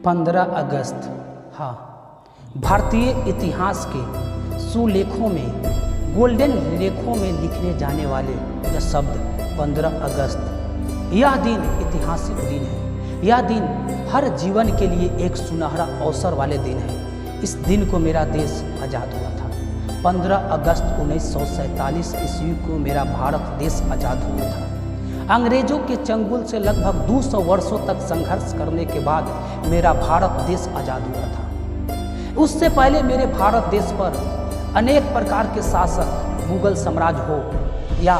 15 अगस्त, हाँ, भारतीय इतिहास के सुलेखों में, गोल्डन लेखों में लिखने जाने वाले यह शब्द 15 अगस्त, यह दिन ऐतिहासिक दिन है। यह दिन हर जीवन के लिए एक सुनहरा अवसर वाले दिन है। इस दिन को मेरा देश आज़ाद हुआ था। 15 अगस्त 1947 ईस्वी को मेरा भारत देश आज़ाद हुआ था। अंग्रेजों के चंगुल से लगभग 200 वर्षों तक संघर्ष करने के बाद मेरा भारत देश आज़ाद हुआ था। उससे पहले मेरे भारत देश पर अनेक प्रकार के शासक, मुगल साम्राज्य हो या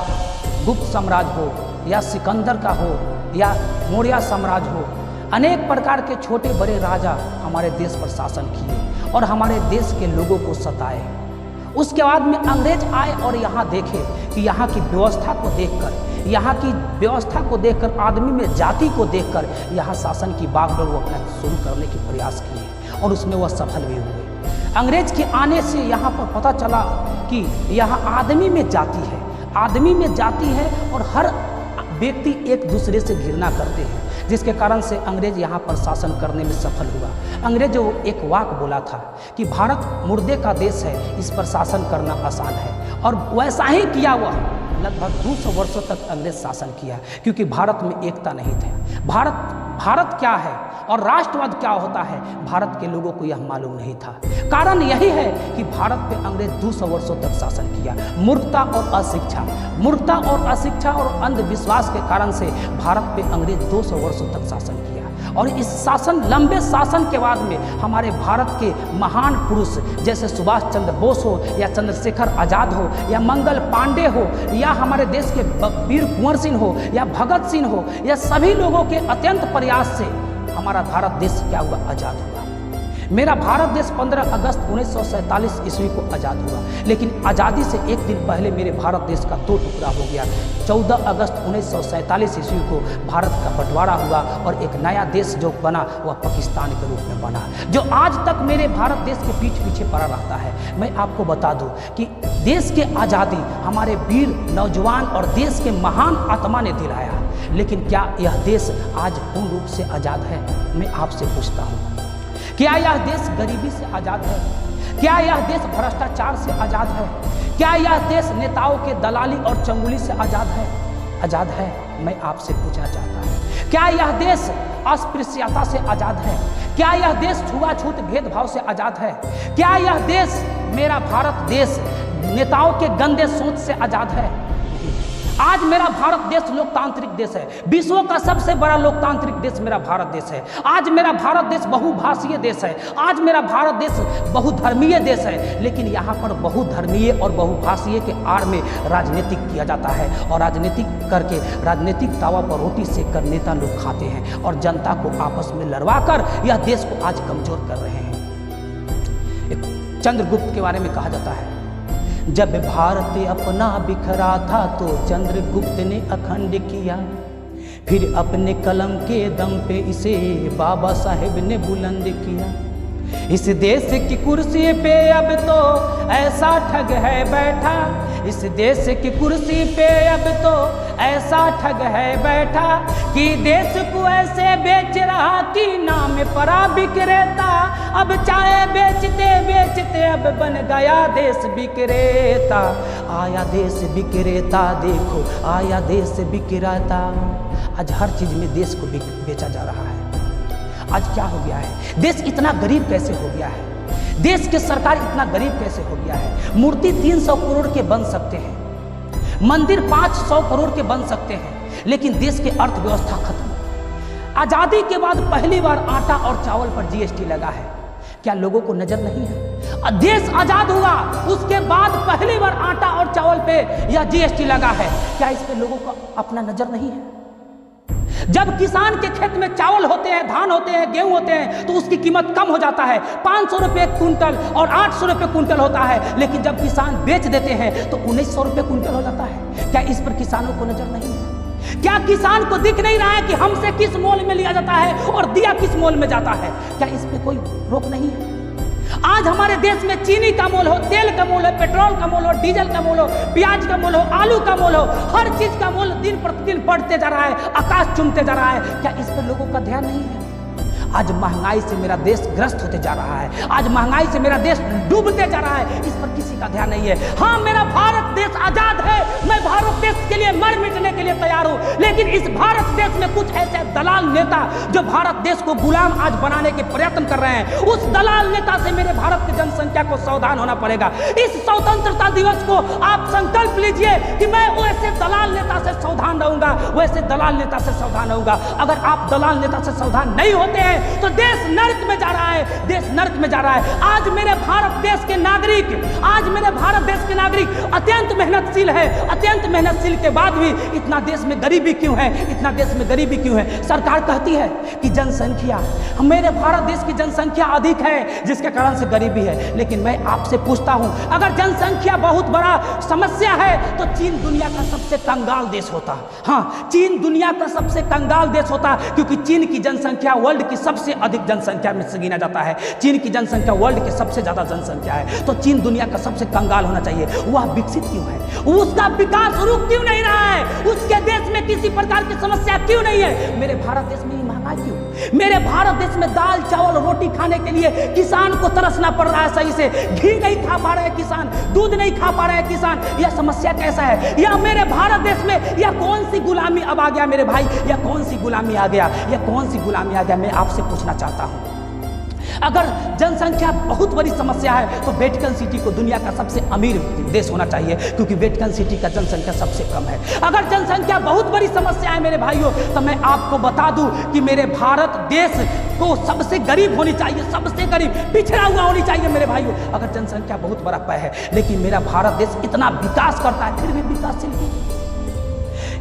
गुप्त साम्राज्य हो या सिकंदर का हो या मौर्य साम्राज्य हो, अनेक प्रकार के छोटे बड़े राजा हमारे देश पर शासन किए और हमारे देश के लोगों को सताए। उसके बाद में अंग्रेज आए और यहाँ देखे कि यहाँ की व्यवस्था को देखकर, यहाँ की व्यवस्था को देखकर, आदमी में जाति को देखकर यहाँ शासन की बागडोर वो अपना शुरू करने के प्रयास किए और उसमें वह सफल भी हुए। अंग्रेज के आने से यहाँ पर पता चला कि यहाँ आदमी में जाति है, आदमी में जाति है और हर व्यक्ति एक दूसरे से घृणा करते हैं, जिसके कारण से अंग्रेज यहाँ पर शासन करने में सफल हुआ। अंग्रेज एक वाक्य बोला था कि भारत मुर्दे का देश है, इस पर शासन करना आसान है, और वैसा ही किया हुआ। लगभग 200 वर्षों तक अंग्रेज शासन किया, क्योंकि भारत में एकता नहीं था। भारत क्या है और राष्ट्रवाद क्या होता है, भारत के लोगों को यह मालूम नहीं था। कारण यही है कि भारत पे अंग्रेज 200 वर्षों तक शासन किया। मूर्खता और अशिक्षा और अंधविश्वास के कारण से भारत पे अंग्रेज 200 वर्षों तक शासन किया। और इस लंबे शासन के बाद में हमारे भारत के महान पुरुष जैसे सुभाष चंद्र बोस हो या चंद्रशेखर आज़ाद हो या मंगल पांडे हो या हमारे देश के वीर कुंवर सिंह हो या भगत सिंह हो, या सभी लोगों के अत्यंत प्रयास से हमारा भारत देश क्या हुआ, आज़ाद हुआ। मेरा भारत देश 15 अगस्त 1947 ईस्वी को आज़ाद हुआ, लेकिन आज़ादी से एक दिन पहले मेरे भारत देश का 2 टुकड़ा हो गया। 14 अगस्त 1947 ईस्वी को भारत का बंटवारा हुआ और एक नया देश जो बना वह पाकिस्तान के रूप में बना, जो आज तक मेरे भारत देश के पीठ पीछे पड़ा रहता है। मैं आपको बता दूं कि देश की आज़ादी हमारे वीर नौजवान और देश के महान आत्मा ने दिलाया, लेकिन क्या यह देश आज पूर्ण रूप से आज़ाद है? मैं आपसे पूछता हूँ, क्या यह देश गरीबी से आज़ाद है? क्या यह देश भ्रष्टाचार से आज़ाद है? क्या यह देश नेताओं के दलाली और चंगुली से आज़ाद है? आज़ाद है? मैं आपसे पूछना चाहता हूँ, क्या यह देश अस्पृश्यता से आज़ाद है? क्या यह देश छुआछूत भेदभाव से आज़ाद है? क्या यह देश, मेरा भारत देश, नेताओं के गंदे सोच से आज़ाद है? आज मेरा भारत देश लोकतांत्रिक देश है। विश्व का सबसे बड़ा लोकतांत्रिक देश मेरा भारत देश है। आज मेरा भारत देश बहुभाषीय देश है। आज मेरा भारत देश बहुधर्मीय देश है, लेकिन यहाँ पर बहुधर्मीय और बहुभाषीय के आड़ में राजनीतिक किया जाता है और राजनीतिक करके राजनीतिक तावा पर रोटी सेक कर नेता लोग खाते हैं और जनता को आपस में लड़वा कर यह देश को आज कमजोर कर रहे हैं। एक चंद्रगुप्त के बारे में कहा जाता है, जब भारत अपना बिखरा था तो चंद्रगुप्त ने अखंड किया, फिर अपने कलम के दम पे इसे बाबा साहेब ने बुलंद किया। इस देश की कुर्सी पे अब तो ऐसा ठग है बैठा, इस देश की कुर्सी पे अब तो ऐसा ठग है बैठा कि देश को ऐसे बेच रहा कि नाम परा विक्रेता। अब चाय बेचते बेचते अब बन गया देश विक्रेता। आया देश विक्रेता, देखो आया देश विक्रेता। आज हर चीज़ में देश को बेचा जा रहा है। आज क्या हो गया है? देश इतना गरीब कैसे हो गया है? देश की सरकार इतना गरीब कैसे हो गया है? मूर्ति 300 करोड़ के बन सकते हैं, मंदिर 500 करोड़ के बन सकते हैं, लेकिन देश की अर्थव्यवस्था खत्म। आजादी के बाद पहली बार आटा और चावल पर जीएसटी लगा है, क्या लोगों को नजर नहीं है? देश आजाद हुआ उसके बाद पहली बार आटा और चावल पे यह जीएसटी लगा है, क्या इस पे लोगों को अपना नजर नहीं है? जब किसान के खेत में चावल होते हैं, धान होते हैं, गेहूं होते हैं, तो उसकी कीमत कम हो जाता है, 500 रुपये कुंटल और 800 रुपये कुंटल होता है, लेकिन जब किसान बेच देते हैं तो 1900 रुपये कुंटल हो जाता है। क्या इस पर किसानों को नजर नहीं है? क्या किसान को दिख नहीं रहा है कि हमसे किस मोल में लिया जाता है और दिया किस मोल में जाता है? क्या इस पर कोई रोक नहीं है? आज हमारे देश में चीनी का मोल हो, तेल का मोल हो, पेट्रोल का मोल हो, डीजल का मोल हो, प्याज का मोल हो, आलू का मोल हो, हर चीज का मोल दिन प्रतिदिन बढ़ते जा रहा है, आकाश चूमते जा रहा है। क्या इस पर लोगों का ध्यान नहीं है? आज महंगाई से मेरा देश ग्रस्त होते जा रहा है, आज महंगाई से मेरा देश डूबते जा रहा है, इस पर किसी का ध्यान नहीं है। हाँ, मेरा भारत देश आजाद है, मैं भारत देश के लिए मर मिटने के लिए तैयार हूं, लेकिन इस भारत देश में कुछ ऐसे दलाल नेता जो भारत देश को गुलाम आज बनाने के प्रयत्न कर रहे हैं, उस दलाल नेता से मेरे भारत की जनसंख्या को सावधान होना पड़ेगा। इस स्वतंत्रता दिवस को आप संकल्प लीजिए कि मैं वैसे दलाल नेता से सावधान रहूंगा, वैसे दलाल नेता से सावधान रहूंगा। अगर आप दलाल नेता से सावधान नहीं होते हैं तो देश नर्क में जा रहा है, देश नर्क में जा रहा है। आज मेरे भारत देश के नागरिक, आज मेरे भारत देश के नागरिक अत्यंत मेहनतशील है, अत्यंत मेहनतशील के बाद भी इतना देश में गरीबी क्यों है, इतना देश में गरीबी क्यों है? सरकार कहती है कि जनसंख्या, मेरे भारत देश की जनसंख्या अधिक है जिसके कारण से गरीबी है, लेकिन मैं आपसे पूछता हूं, अगर जनसंख्या बहुत बड़ा समस्या है तो चीन दुनिया का सबसे कंगाल देश होता। हाँ, चीन दुनिया का सबसे कंगाल देश होता, क्योंकि चीन की जनसंख्या वर्ल्ड की सबसे अधिक जनसंख्या में से गिना जाता है। चीन की जनसंख्या वर्ल्ड की सबसे ज्यादा जनसंख्या है, तो चीन दुनिया का सबसे कंगाल होना चाहिए। वह विकसित क्यों है? उसका विकास रुक क्यों नहीं रहा है? उसके देश में किसी प्रकार की समस्या क्यों नहीं है? मेरे भारत देश में महंगाई क्यों? मेरे भारत देश में दाल चावल रोटी खाने के लिए किसान को तरसना पड़ रहा है, सही से घी नहीं खा पा रहे किसान, दूध नहीं खा पा रहे किसान। यह समस्या कैसा है? या मेरे भारत देश में यह कौन सी गुलामी अब आ गया मेरे भाई? यह कौन सी गुलामी आ गया? यह कौन सी गुलामी आ गया? मैं आपसे पूछना चाहता हूं, अगर जनसंख्या बहुत बड़ी समस्या है तो वेटिकन सिटी को दुनिया का सबसे अमीर देश होना चाहिए, क्योंकि वेटिकन सिटी का जनसंख्या सबसे कम है। अगर जनसंख्या बहुत बड़ी समस्या है मेरे भाइयों, तो मैं आपको बता दूं कि मेरे भारत देश को सबसे गरीब होनी चाहिए, सबसे गरीब पिछड़ा हुआ होनी चाहिए मेरे भाइयों। अगर जनसंख्या बहुत बड़ा है, लेकिन मेरा भारत देश इतना विकास करता है फिर भी विकासशील क्यों?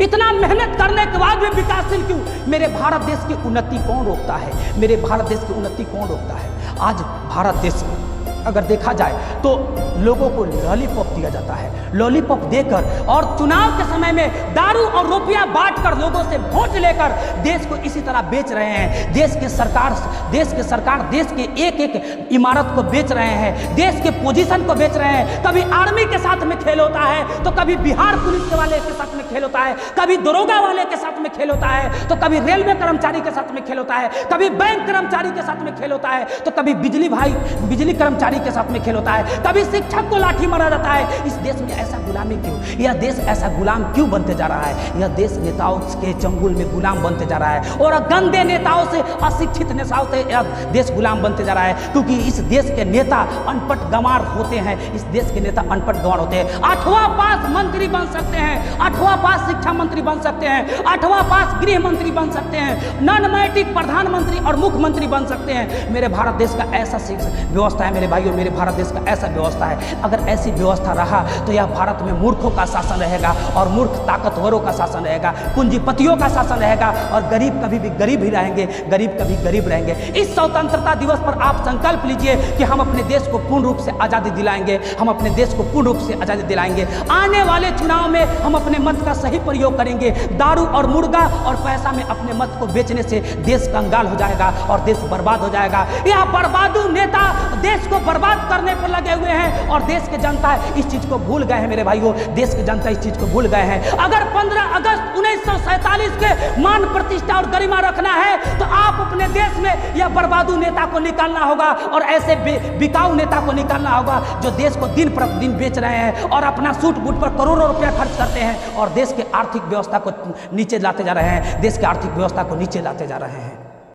इतना मेहनत करने के बाद भी विकासशील क्यों? मेरे भारत देश की उन्नति कौन रोकता है? मेरे भारत देश की उन्नति कौन रोकता है? आज भारत देश में अगर देखा जाए तो लोगों को लॉलीपॉप दिया जाता है, लॉलीपॉप देकर, और चुनाव के समय में दारू और रुपया बांटकर लोगों से वोट लेकर देश को इसी तरह बेच रहे हैं। देश के सरकार देश के एक एक इमारत को बेच रहे हैं, देश के पोजीशन को बेच रहे हैं। कभी आर्मी के साथ में खेल होता है, तो कभी बिहार पुलिस वाले के साथ में खेल होता है, कभी दरोगा वाले के साथ में खेल होता है, तो कभी रेलवे कर्मचारी के साथ में खेल होता है, कभी बैंक कर्मचारी के साथ में खेल होता है, तो कभी बिजली कर्मचारी के साथ में खेल होता है, कभी शिक्षक को लाठी मारा जाता है। इस देश में ऐसा गुलामी क्यों? यह देश ऐसा गुलाम क्यों बनते जा रहा है? यह देश नेताओं के चंगुल में गुलाम बनते जा रहा है, और गंदे नेताओं से, अशिक्षित नेताओं से यह देश गुलाम बनते जा रहा है, क्योंकि इस देश के नेता अनपढ़ गंवार होते हैं। इस देश के नेता अनपढ़ गंवार होते हैं। 8वां पास मंत्री बन सकते हैं, 8वां पास शिक्षा मंत्री बन सकते हैं, 8वां पास गृह मंत्री बन सकते हैं, नॉन मैट्रिक प्रधानमंत्री और मुख्यमंत्री बन सकते हैं। मेरे भारत देश का ऐसा व्यवस्था है मेरे भाई, मेरे भारत देश का ऐसा व्यवस्था है। अगर ऐसी व्यवस्था रहा तो यह भारत में मूर्खों का शासन रहेगा, और मूर्ख ताकतवरों का शासन रहेगा, पूंजीपतियों का शासन रहेगा, और गरीब कभी भी गरीब ही रहेंगे, गरीब कभी गरीब रहेंगे। इस स्वतंत्रता दिवस पर आप संकल्प लीजिए कि हम अपने देश को पूर्ण रूप से आज़ादी दिलाएंगे, हम अपने देश को पूर्ण रूप से आज़ादी दिलाएंगे। आने वाले चुनाव में हम अपने मत का सही प्रयोग करेंगे। दारू और मुर्गा और पैसा में अपने मत को बेचने से देश कंगाल हो जाएगा और देश बर्बाद हो जाएगा। यह बर्बादू नेता देश को बर्बाद करने पर लगे हुए हैं, और देश के जनता इस चीज को भूल गए हैं मेरे भाइयों, देश के जनता इस चीज को भूल गए हैं। अगर 15 अगस्त 1947 के मान प्रतिष्ठा और गरिमा रखना है तो आप अपने देश में यह बर्बादू नेता को निकालना होगा, और ऐसे बिकाऊ नेता को निकालना होगा जो देश को दिन प्रतिदिन बेच रहे हैं और अपना सूट बूट पर करोड़ों रुपया खर्च करते हैं और देश के आर्थिक व्यवस्था को नीचे लाते जा रहे हैं, देश की आर्थिक व्यवस्था को नीचे लाते जा रहे हैं।